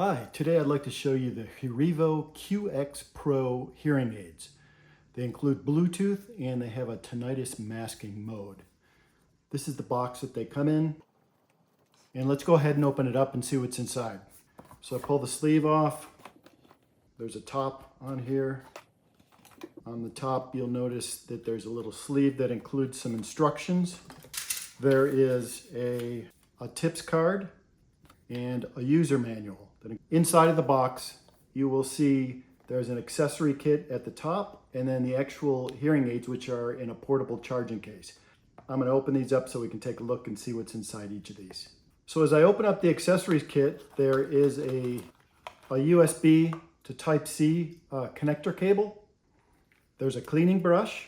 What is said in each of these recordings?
Hi, today I'd like to show you the Hearivo QX Pro hearing aids. They include Bluetooth and they have a tinnitus masking mode. This is the box that they come in. And let's go ahead and open it up and see what's inside. So I pull the sleeve off. There's a top on here. On the top, you'll notice that there's a little sleeve that includes some instructions. There is a tips card and a user manual. Inside of the box, you will see there's an accessory kit at the top and then the actual hearing aids, which are in a portable charging case. I'm going to open these up so we can take a look and see what's inside each of these. So as I open up the accessories kit, there is a USB to Type-C connector cable. There's a cleaning brush.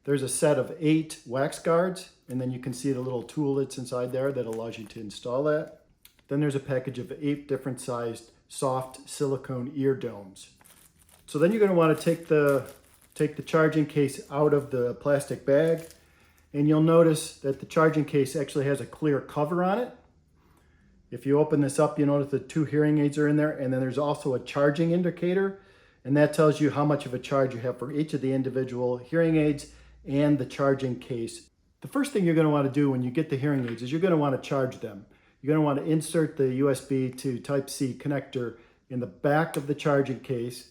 There's a set of 8 wax guards, and then you can see the little tool that's inside there that allows you to install that. Then there's a package of 8 different sized soft silicone ear domes. So then you're going to want to take the charging case out of the plastic bag, and you'll notice that the charging case actually has a clear cover on it. If you open this up, you notice the 2 hearing aids are in there, and then there's also a charging indicator, and that tells you how much of a charge you have for each of the individual hearing aids and the charging case. The first thing you're going to want to do when you get the hearing aids is you're going to want to charge them. You're going to want to insert the USB to Type-C connector in the back of the charging case,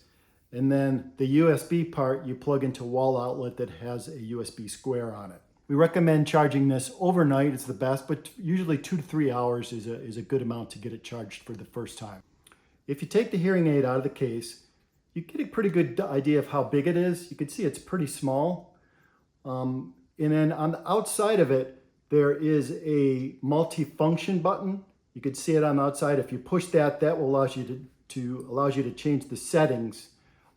and then the USB part you plug into a wall outlet that has a USB square on it. We recommend charging this overnight. It's the best, but usually 2 to 3 hours is a good amount to get it charged for the first time. If you take the hearing aid out of the case, you get a pretty good idea of how big it is. You can see it's pretty small. And then on the outside of it, there is a multi-function button. You can see it on the outside. If you push that, that will allow you to change the settings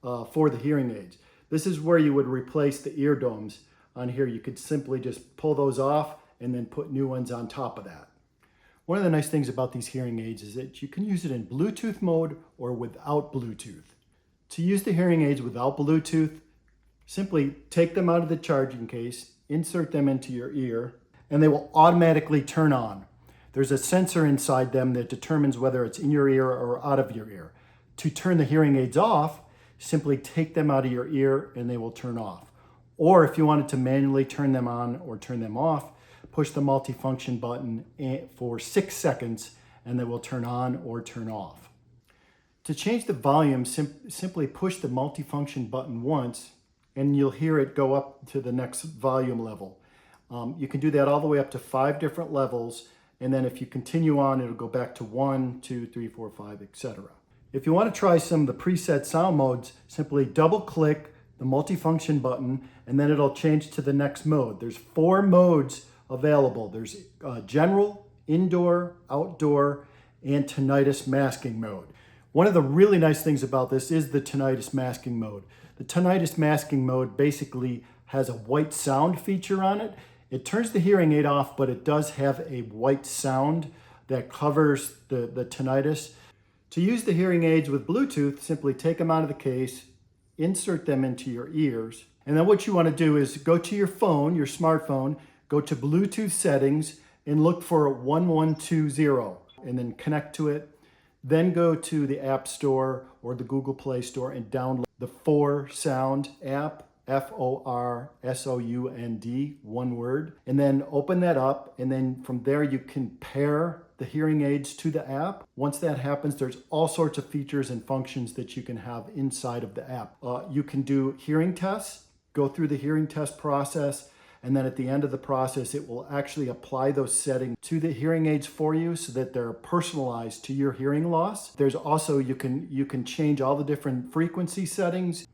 for the hearing aids. This is where you would replace the ear domes. On here, you could simply just pull those off and then put new ones on top of that. One of the nice things about these hearing aids is that you can use it in Bluetooth mode or without Bluetooth. To use the hearing aids without Bluetooth, simply take them out of the charging case, insert them into your ear, and they will automatically turn on. There's a sensor inside them that determines whether it's in your ear or out of your ear. To turn the hearing aids off, simply take them out of your ear and they will turn off. Or if you wanted to manually turn them on or turn them off, push the multifunction button for 6 seconds and they will turn on or turn off. To change the volume, simply push the multifunction button once and you'll hear it go up to the next volume level. You can do that all the way up to 5 different levels, and then if you continue on, it'll go back to 1, 2, 3, 4, 5, etc. If you want to try some of the preset sound modes, simply double-click the multifunction button, and then it'll change to the next mode. There's 4 modes available. There's general, indoor, outdoor, and tinnitus masking mode. One of the really nice things about this is the tinnitus masking mode. The tinnitus masking mode basically has a white sound feature on it. It turns the hearing aid off, but it does have a white sound that covers the tinnitus. To use the hearing aids with Bluetooth, simply take them out of the case, insert them into your ears, and then what you want to do is go to your phone, your smartphone, go to Bluetooth settings and look for 1120 and then connect to it. Then go to the App Store or the Google Play Store and download the ForSound app. ForSound, one word, and then open that up, and then from there you can pair the hearing aids to the app. Once that happens, there's all sorts of features and functions that you can have inside of the app. You can do hearing tests, go through the hearing test process, and then at the end of the process, it will actually apply those settings to the hearing aids for you so that they're personalized to your hearing loss. There's also, you can change all the different frequency settings.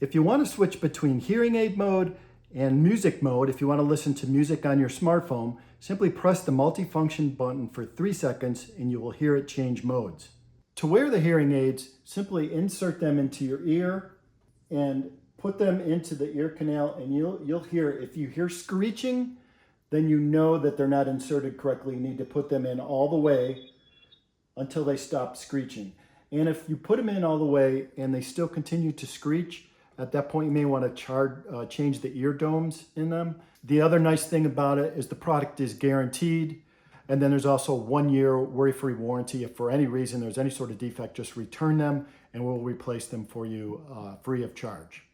If you want to switch between hearing aid mode and music mode, if you want to listen to music on your smartphone, simply press the multifunction button for 3 seconds and you will hear it change modes. To wear the hearing aids, simply insert them into your ear and put them into the ear canal, and you'll hear, if you hear screeching, then you know that they're not inserted correctly. You need to put them in all the way until they stop screeching. And if you put them in all the way and they still continue to screech, at that point, you may want to change the ear domes in them. The other nice thing about it is the product is guaranteed. And then there's also 1 year worry-free warranty. If for any reason there's any sort of defect, just return them and we'll replace them for you free of charge.